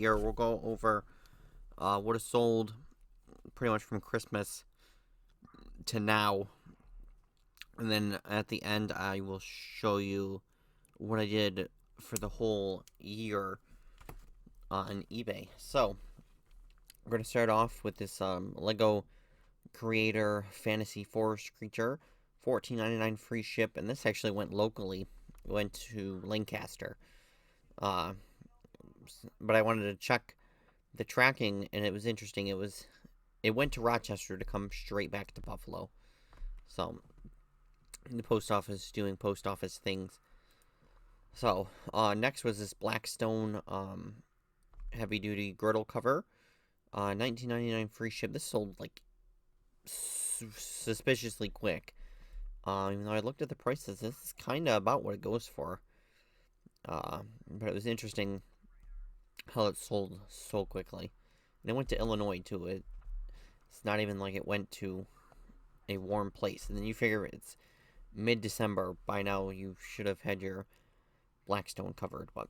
year. We'll go over what is sold pretty much from Christmas to now. And then at the end, I will show you what I did for the whole year on eBay. So, we're going to start off with this Lego Creator Fantasy Forest Creature. $14.99 free ship. And this actually went locally. It went to Lancaster. But I wanted to check the tracking, and it was interesting. It went to Rochester to come straight back to Buffalo. So, the post office doing post office things. So, next was this Blackstone heavy duty girdle cover. $19.99 free ship. This sold like suspiciously quick. Even though I looked at the prices, this is kind of about what it goes for. But it was interesting how it sold so quickly. And it went to Illinois too. It's not even like it went to a warm place. And then you figure it's mid-December. By now you should have had your Blackstone covered, but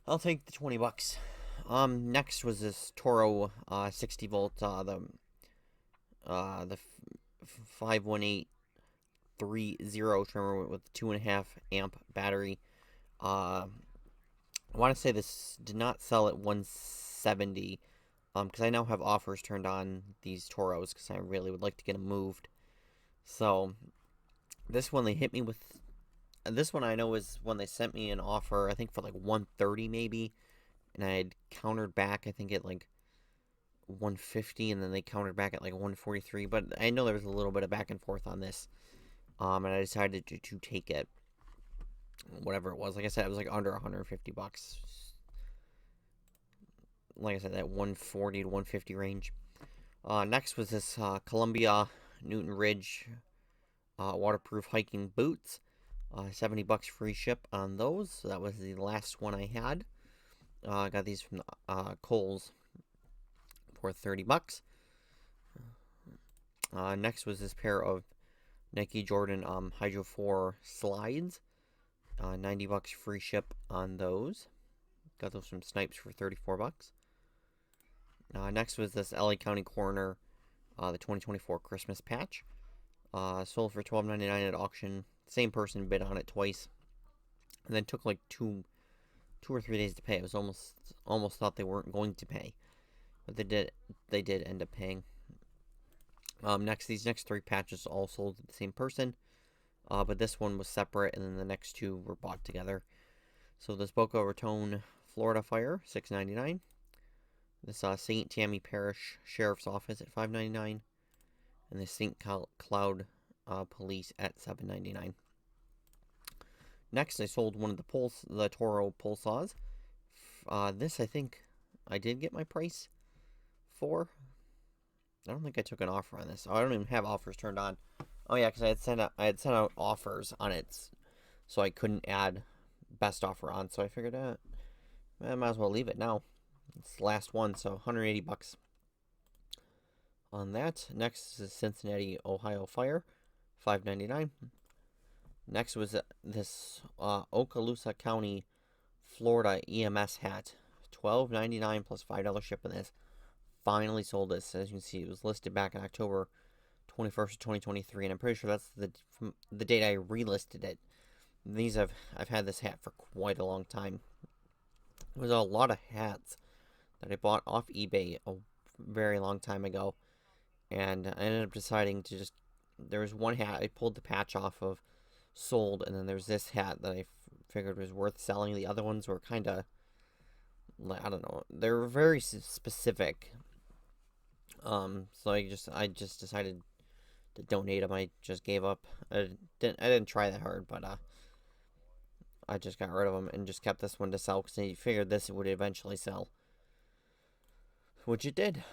I'll take the $20. Next was this Toro 60 volt, the 51830 trimmer with 2.5 amp battery. I want to say this did not sell at 170, because I now have offers turned on these Toros because I really would like to get them moved. So this one they hit me with. This one I know is when they sent me an offer, I think for like 130 maybe, and I had countered back, I think at like 150, and then they countered back at like 143. But I know there was a little bit of back and forth on this, and I decided to take it, whatever it was. Like I said, it was like under $150. Like I said, that 140 to 150 range. Next was this Columbia Newton Ridge waterproof hiking boots. $70 free ship on those. So that was the last one I had. I got these from Kohl's for $30. Next was this pair of Nike Jordan Hydro 4 slides. $90 free ship on those. Got those from Snipes for $34. Next was this LA County Coroner, the 2024 Christmas patch. Sold for $12.99 at auction. Same person bid on it twice, and then took like two or 3 days to pay. I was almost thought they weren't going to pay, but they did end up paying. These next 3 patches all sold to the same person, but this one was separate, and then the next 2 were bought together. So this Boca Raton, Florida Fire, $6.99. This St. Tammany Parish Sheriff's Office at $5.99, and the St. Cloud Police at $7.99. Next, I sold one of the Toro pole saws. This I think I did get my price for. I don't think I took an offer on this. I don't even have offers turned on. Oh yeah, because I had sent out offers on it, so I couldn't add best offer on. So I figured, I might as well leave it now. It's the last one, so $180 on that. Next is Cincinnati, Ohio Fire, $5.99. Next was this Okaloosa County, Florida EMS hat, $12.99 plus $5 shipping. This finally sold this. As you can see, it was listed back in October 21st, 2023, and I'm pretty sure that's the date I relisted it. I've had this hat for quite a long time. There's a lot of hats that I bought off eBay a very long time ago, and I ended up deciding to just. There was one hat I pulled the patch off of, sold, and then there's this hat that I figured was worth selling. The other ones were kind of, I don't know, they were very specific. So I just decided to donate them. I just gave up. I didn't try that hard, but I just got rid of them and just kept this one to sell because I figured this would eventually sell, which it did.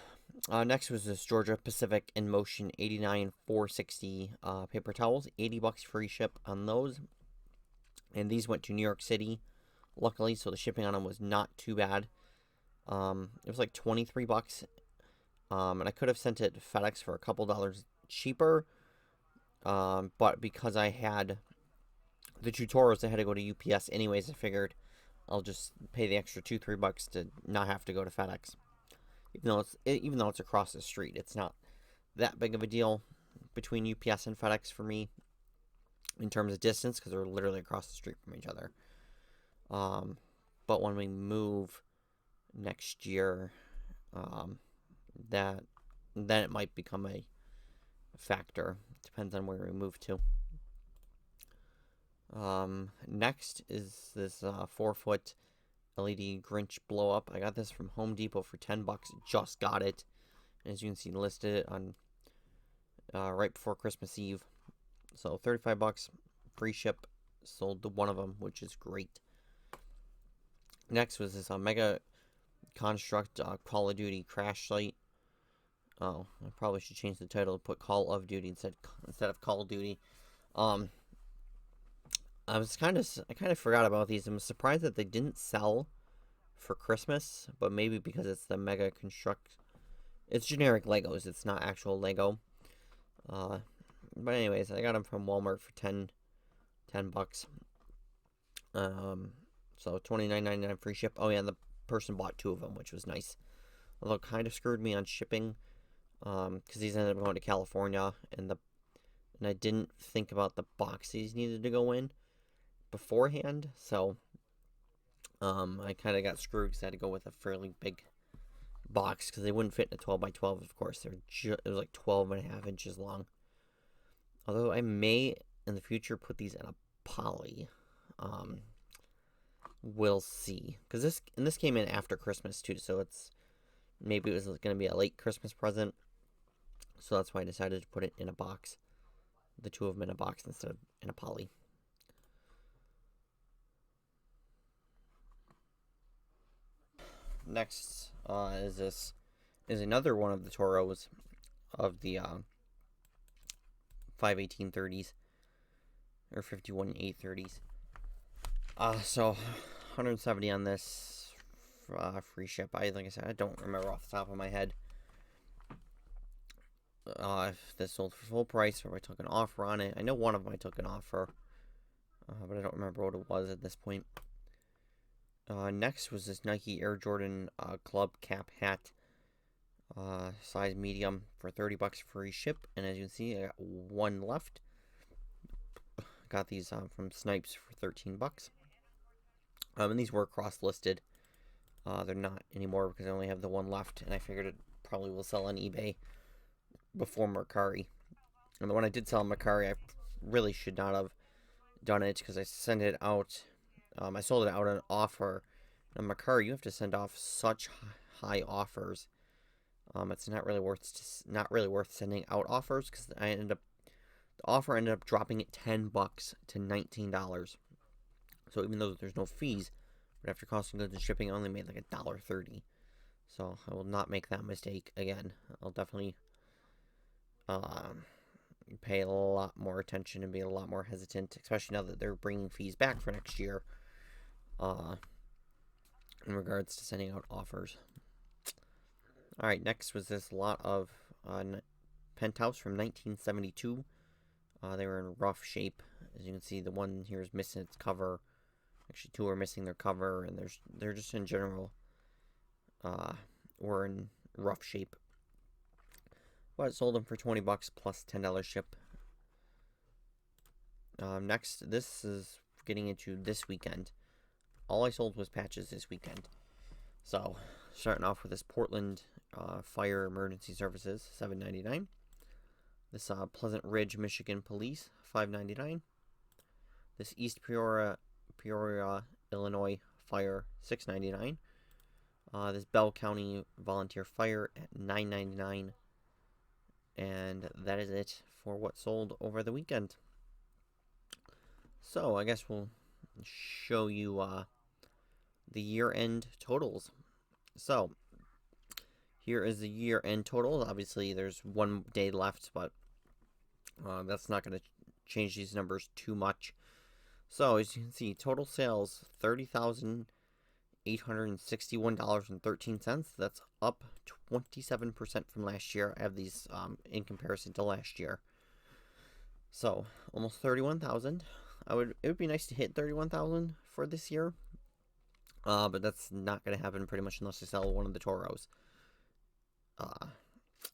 Next was this Georgia Pacific In Motion 89-460 paper towels. $80 free ship on those. And these went to New York City, luckily, so the shipping on them was not too bad. It was like $23. And I could have sent it to FedEx for a couple dollars cheaper. But because I had the tutorials, I had to go to UPS anyways. I figured I'll just pay the extra $2-3 to not have to go to FedEx. Even though it's across the street, it's not that big of a deal between UPS and FedEx for me in terms of distance because they're literally across the street from each other. But when we move next year, that then it might become a factor. Depends on where we move to. Next is this 4-foot LED Grinch blow up. I got this from Home Depot for $10. Just got it. As you can see, listed it on right before Christmas Eve. So $35, free ship. Sold the one of them, which is great. Next was this Mega Construct Call of Duty Crash Site. Oh, I probably should change the title to put Call of Duty instead of Call of Duty. I kind of forgot about these. I'm surprised that they didn't sell for Christmas, but maybe because it's the Mega Construct. It's generic Legos. It's not actual Lego. But anyways, I got them from Walmart for $10. So $29.99 free ship. Oh yeah, and the person bought 2 of them, which was nice. Although it kind of screwed me on shipping, because these ended up going to California, and I didn't think about the box these needed to go in beforehand, so I kind of got screwed because I had to go with a fairly big box because they wouldn't fit in a 12 by 12. Of course, it was like 12.5 inches long. Although I may in the future put these in a poly. We'll see, because this came in after Christmas too, so maybe it was going to be a late Christmas present, so that's why I decided to put it in a box, the 2 of them in a box instead of in a poly. Next is another one of the Toros of the 5/1830s or 51/830s. So $170 on this free ship. Like I said, I don't remember off the top of my head if this sold for full price or if I took an offer on it. I know one of them I took an offer, but I don't remember what it was at this point. Next was this Nike Air Jordan Club Cap hat, size medium, for $30 free ship. And as you can see, I got one left. Got these from Snipes for $13. And these were cross-listed. They're not anymore because I only have the one left, and I figured it probably will sell on eBay before Mercari. And the one I did sell on Mercari, I really should not have done it because I sent it out. I sold it out on offer. On Mercari, you have to send off such high offers. It's not really worth sending out offers because the offer ended up dropping at $10 to $19. So even though there's no fees, but after costing goods and shipping, I only made like $1.30. So I will not make that mistake again. I'll definitely pay a lot more attention and be a lot more hesitant, especially now that they're bringing fees back for next year. In regards to sending out offers. All right, next was this lot of Penthouse from 1972. They were in rough shape. As you can see, the one here is missing its cover. Actually, 2 are missing their cover, and they're just in general were in rough shape. But I sold them for $20 plus $10 ship. Next, this is getting into this weekend. All I sold was patches this weekend. So, starting off with this Portland Fire Emergency Services, $7.99. This Pleasant Ridge, Michigan Police, $5.99. This East Peoria, Illinois Fire, $6.99. This Bell County Volunteer Fire at $9.99. And that is it for what sold over the weekend. So, I guess we'll show you the year-end totals. So, here is the year-end totals. Obviously, there's 1 day left, but that's not going to change these numbers too much. So, as you can see, total sales, $30,861.13. That's up 27% from last year. I have these in comparison to last year. So, almost 31,000. It would be nice to hit 31,000 for this year. But that's not going to happen pretty much unless I sell one of the Toros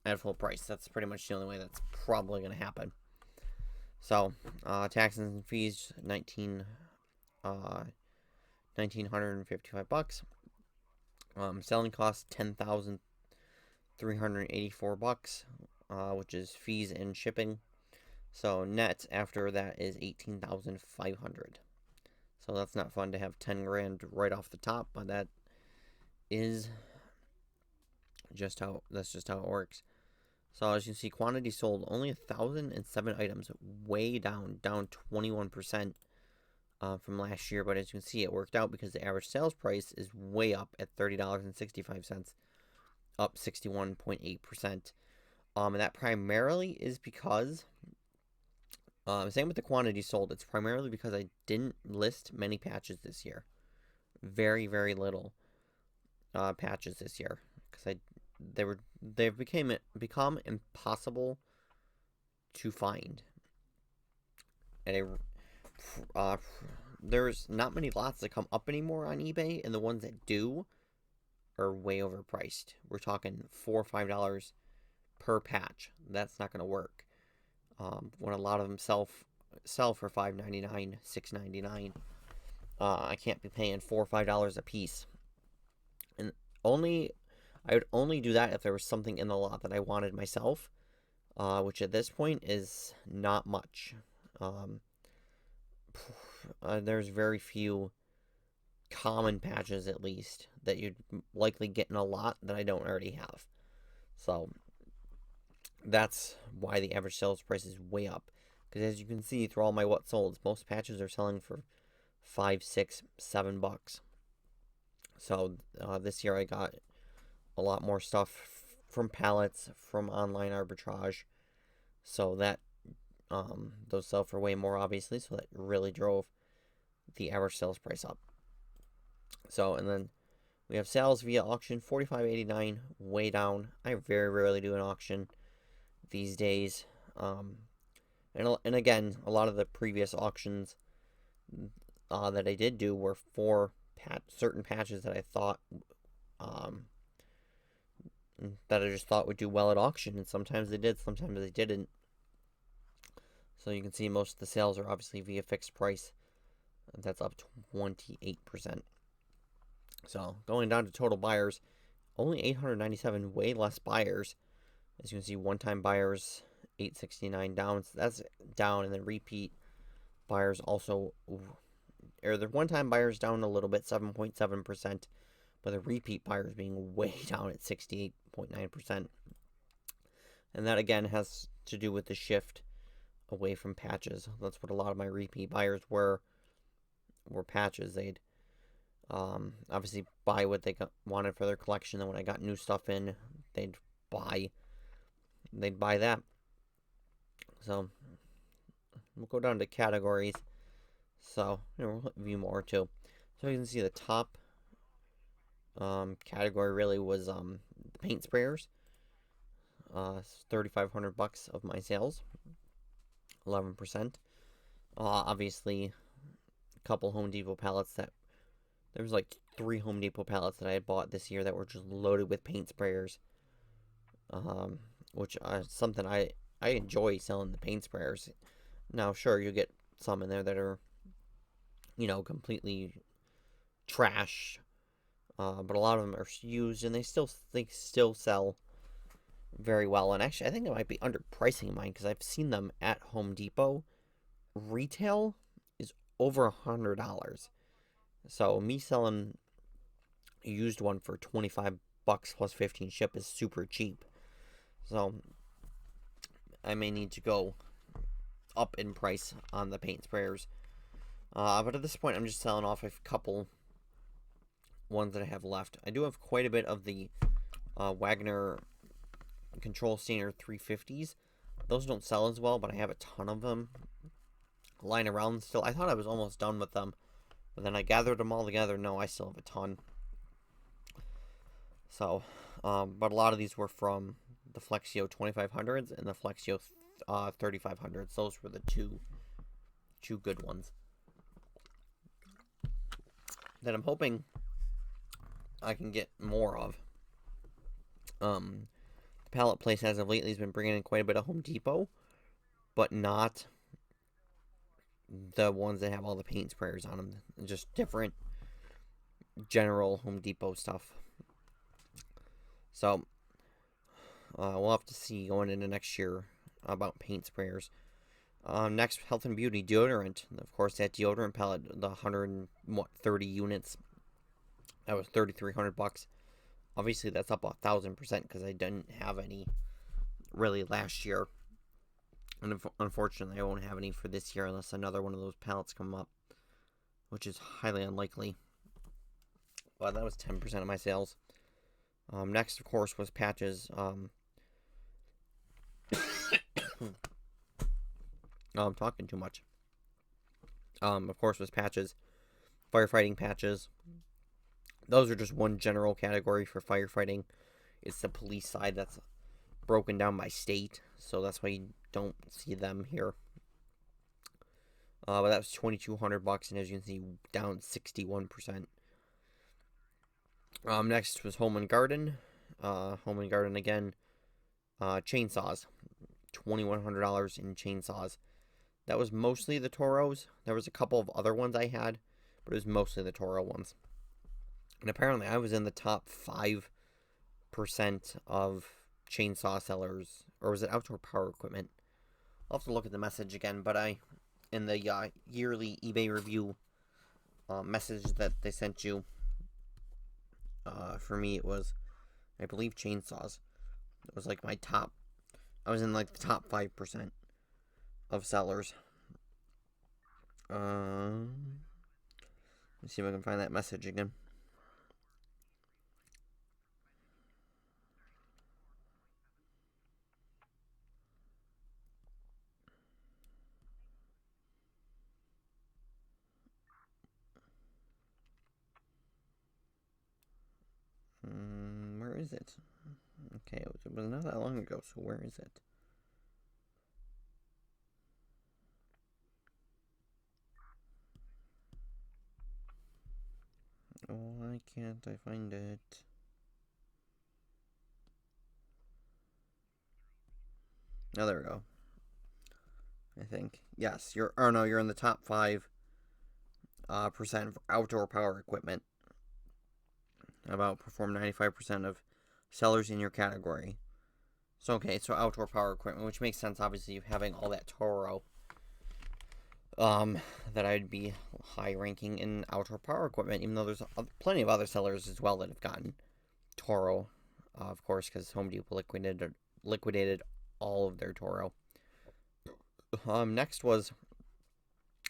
at full price. That's pretty much the only way that's probably going to happen. So, taxes and fees, $1,955. Selling cost $10,384, which is fees and shipping. So net after that is $18,500. So that's not fun to have 10 grand right off the top, but that is just how it works. So as you can see, quantity sold only 1,007 items, way down 21% from last year. But as you can see, it worked out because the average sales price is way up at $30.65, up 61.8%. And that primarily is because, same with the quantity sold, it's primarily because I didn't list many patches this year. Very, very little patches this year because they've become impossible to find. And there's not many lots that come up anymore on eBay, and the ones that do are way overpriced. We're talking $4 or $5 per patch. That's not going to work. When a lot of them sell for $5.99, $6.99, I can't be paying $4 or $5 a piece. And I would only do that if there was something in the lot that I wanted myself, which at this point is not much. There's very few common patches, at least, that you'd likely get in a lot that I don't already have. So that's why the average sales price is way up. Because as you can see through all my what solds, most patches are selling for $5, $6, $7. So this year I got a lot more stuff from pallets, from online arbitrage. So that those sell for way more, obviously. So that really drove the average sales price up. So, and then we have sales via auction, $45.89, way down. I very rarely do an auction these days. And again, a lot of the previous auctions that I did do were for certain patches that I thought, that I just thought would do well at auction, and sometimes they did, sometimes they didn't. So you can see most of the sales are obviously via fixed price. That's up 28%. So going down to total buyers, only 897, way less buyers. As you can see, one-time buyers, 869 down. So that's down, and then repeat buyers also, or the one-time buyers down a little bit, 7.7%, but the repeat buyers being way down at 68.9%. And that again has to do with the shift away from patches. That's what a lot of my repeat buyers were patches. They'd obviously buy what they wanted for their collection, and when I got new stuff in, they'd buy that. So we'll go down to categories. So we'll view more too. So you can see the top category really was the paint sprayers. $3,500 of my sales, 11%. Obviously, a couple Home Depot pallets that there was like 3 Home Depot pallets that I had bought this year that were just loaded with paint sprayers. Which is something I enjoy, selling the paint sprayers. Now, sure, you get some in there that are, completely trash, but a lot of them are used, and they still sell very well. And actually, I think they might be underpricing mine because I've seen them at Home Depot. Retail is over $100. So me selling a used one for $25 plus 15 ship is super cheap. So I may need to go up in price on the paint sprayers. But at this point, I'm just selling off a couple ones that I have left. I do have quite a bit of the Wagner Control Stainer 350s. Those don't sell as well, but I have a ton of them lying around still. I thought I was almost done with them, but then I gathered them all together. No, I still have a ton. So, but a lot of these were from the Flexio 2500s and the Flexio 3500s. Those were the two good ones that I'm hoping I can get more of. The pallet place as of lately has been bringing in quite a bit of Home Depot, but not the ones that have all the paint sprayers on them. Just different general Home Depot stuff. So we'll have to see going into next year about paint sprayers. Next, health and beauty deodorant. Of course, that deodorant pallet, the 130 units, that was $3,300. Obviously, that's up 1,000% because I didn't have any really last year, and unfortunately, I won't have any for this year unless another one of those pallets come up, which is highly unlikely. But that was 10% of my sales. Next, of course, was patches. I'm talking too much. Of course, was patches, firefighting patches. Those are just one general category for firefighting. It's the police side that's broken down by state, so that's why you don't see them here. But that was $2,200, and as you can see, down 61%. Next was home and garden. Home and garden again. Chainsaws, $2,100 in chainsaws. That was mostly the Toros. There was a couple of other ones I had, but it was mostly the Toro ones. And apparently I was in the top 5% of chainsaw sellers, or was it outdoor power equipment? I'll have to look at the message again, but in the yearly eBay review message that they sent you, for me it was, I believe, chainsaws. It was like my top, I was in like the top 5% of sellers. Let's see if I can find that message again. Where is it? Okay, it was not that long ago, so where is it? Why can't I find it? Oh, there we go. I think. Yes, you're in the top 5% for outdoor power equipment. About perform 95% of sellers in your category. So okay, so outdoor power equipment, which makes sense obviously having all that Toro. That I'd be high ranking in outdoor power equipment, even though there's plenty of other sellers as well that have gotten Toro, of course, because Home Depot liquidated all of their Toro. Next was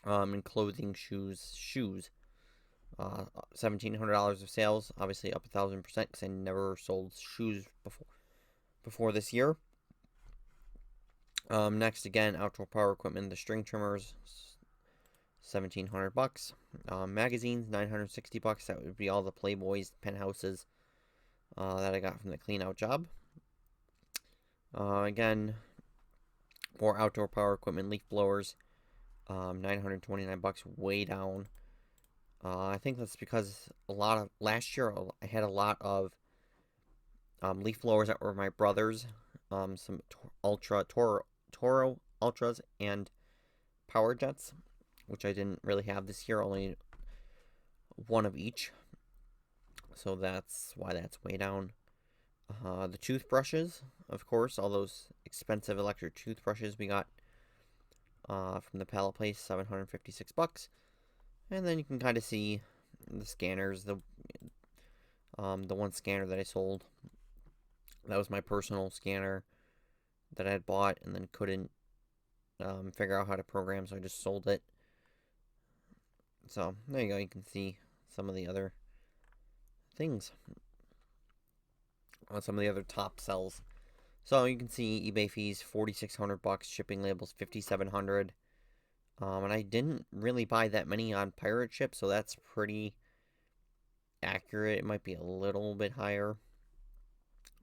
in clothing, shoes. $1,700 of sales, obviously up 1,000% because I never sold shoes before this year. Next, again, outdoor power equipment, the string trimmers, $1,700. Magazines, $960. That would be all the Playboys, Penthouses that I got from the clean out job. Again, more outdoor power equipment, leaf blowers, $929, way down. I think that's because last year I had a lot of leaf blowers that were my brother's, some Toro Ultras and Power Jets, which I didn't really have this year, only one of each. So that's why that's way down. The toothbrushes, of course, all those expensive electric toothbrushes we got from the pallet place, $756. And then you can kind of see the scanners, the one scanner that I sold. That was my personal scanner that I had bought and then couldn't figure out how to program, so I just sold it. So there you go. You can see some of the other things on some of the other top sells. So you can see eBay fees $4,600, shipping labels $5,700. And I didn't really buy that many on pirate ship, so that's pretty accurate. It might be a little bit higher,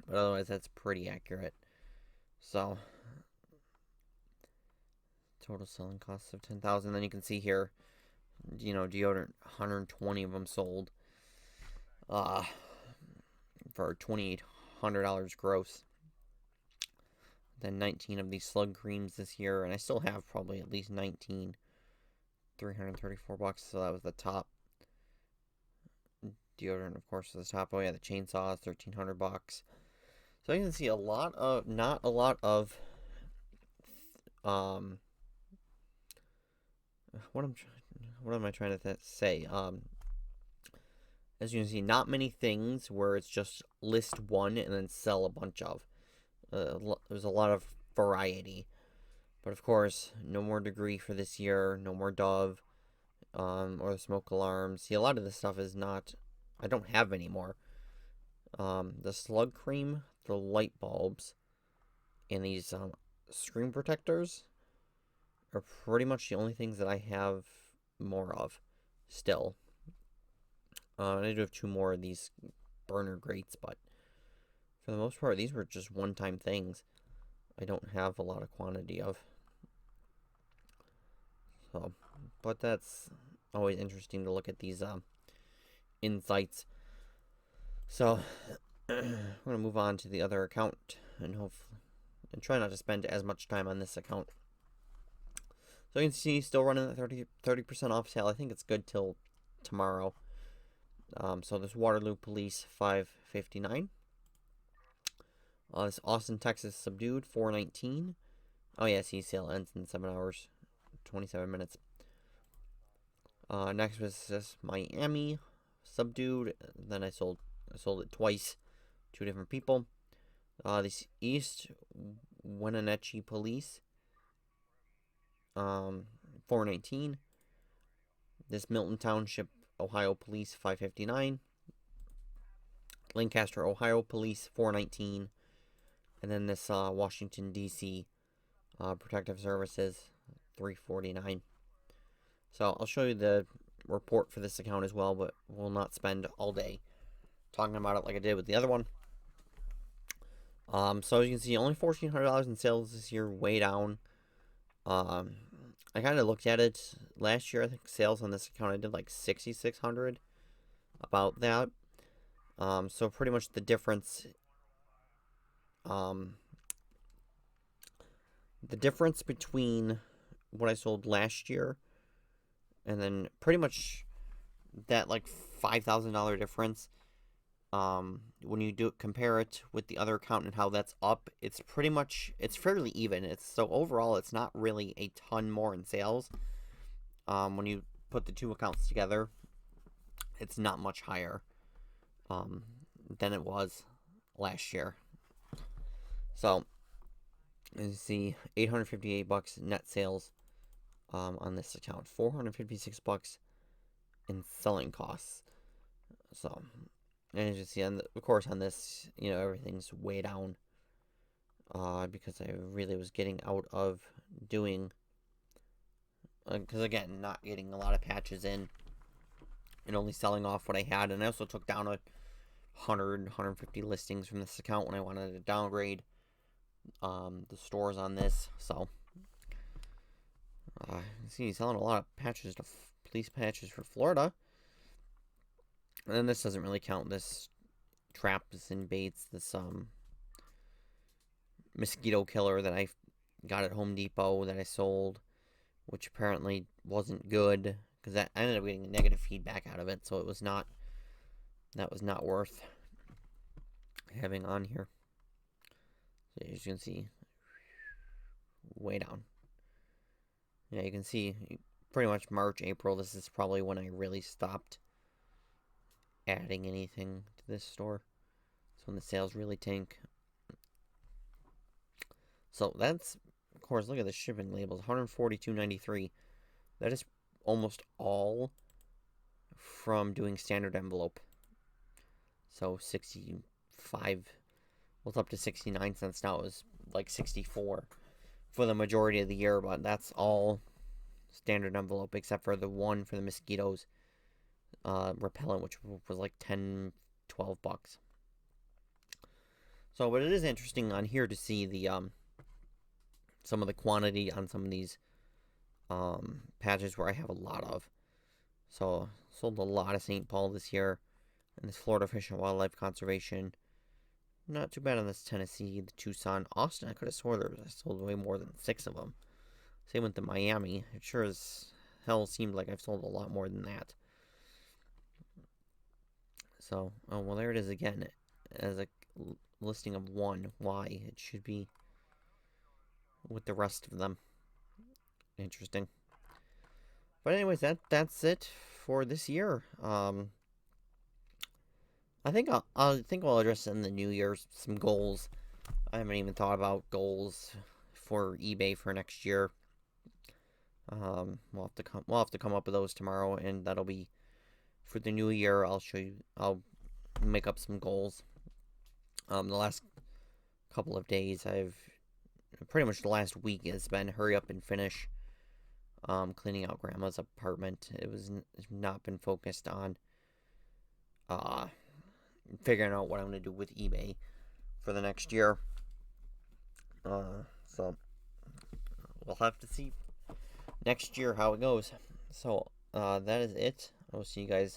but otherwise that's pretty accurate. So total selling costs of $10,000. Then you can see here, deodorant, 120 of them sold. for $2,800 gross. Then 19 of these slug creams this year, and I still have probably at least 19. $334, so that was the top. Deodorant, of course, was the top. Oh yeah, the chainsaw, $1,300. So you can see not a lot of, what am I trying to say? As you can see, not many things where it's just list one and then sell a bunch of. There's a lot of variety. But of course, no more Degree for this year, no more Dove, or the smoke alarms. See, a lot of this stuff is not, I don't have anymore. The slug cream, the light bulbs, and these screen protectors are pretty much the only things that I have more of still. I do have 2 more of these burner grates, but for the most part, these were just one-time things. I don't have a lot of quantity of. So, but that's always interesting to look at these insights. So, I'm gonna move on to the other account and try not to spend as much time on this account. So you can see, still running at 30% off sale. I think it's good till tomorrow. So this Waterloo Police, $5.59. This Austin, Texas Subdued, $4.19. Oh yeah, see, sale ends in 7 hours, 27 minutes. Next was this Miami Subdued. Then I sold it twice, 2 different people. This East Wenatchee Police, $4.19. This Milton Township, Ohio Police, $5.59. Lancaster, Ohio Police, $4.19. And then this Washington, D.C. Protective Services, $3.49. So I'll show you the report for this account as well, but we'll not spend all day talking about it like I did with the other one. So as you can see, only $1,400 in sales this year, way down. I kind of looked at it last year. I think sales on this account I did like 6,600, about that. So pretty much the difference. The difference between what I sold last year and then pretty much that like $5,000 difference. When you compare it with the other account and how that's up, it's fairly even. So overall, it's not really a ton more in sales. When you put the 2 accounts together, it's not much higher than it was last year. So, as you see, $858 net sales on this account, $456 in selling costs. So, and as you see, of course, on this, everything's way down because I really was getting out of doing, because again, not getting a lot of patches in and only selling off what I had. And I also took down 150 listings from this account when I wanted to downgrade the stores on this. So, you see, selling a lot of patches police patches for Florida. And then this doesn't really count this traps and baits, this mosquito killer that I got at Home Depot that I sold, which apparently wasn't good because I ended up getting negative feedback out of it, so that was not worth having on here. So as you can see, way down. Yeah, you can see pretty much March, April, this is probably when I really stopped adding anything to this store. So when the sales really tank. So that's, of course, look at the shipping labels, $142.93. That is almost all from doing standard envelope. So 65, well, it's up to 69 cents now. It was like 64 for the majority of the year, but that's all standard envelope except for the one for the mosquitoes repellent, which was like $10, $12. So, but it is interesting on here to see the some of the quantity on some of these patches where I have a lot of. So, sold a lot of St. Paul this year, and this Florida Fish and Wildlife Conservation, not too bad on this Tennessee, the Tucson, Austin. I could have swore I sold way more than 6 of them. Same with the Miami. It sure as hell seemed like I've sold a lot more than that. So, oh well, there it is again, as a listing of 1. Why? It should be with the rest of them. Interesting. But anyways, that's it for this year. I think I'll address in the new year some goals. I haven't even thought about goals for eBay for next year. We'll have to come up with those tomorrow, and that'll be for the new year. I'll make up some goals. The last couple of days, pretty much the last week has been hurry up and finish cleaning out Grandma's apartment. It's not been focused on figuring out what I'm going to do with eBay for the next year. So we'll have to see next year how it goes. So that is it. I will see you guys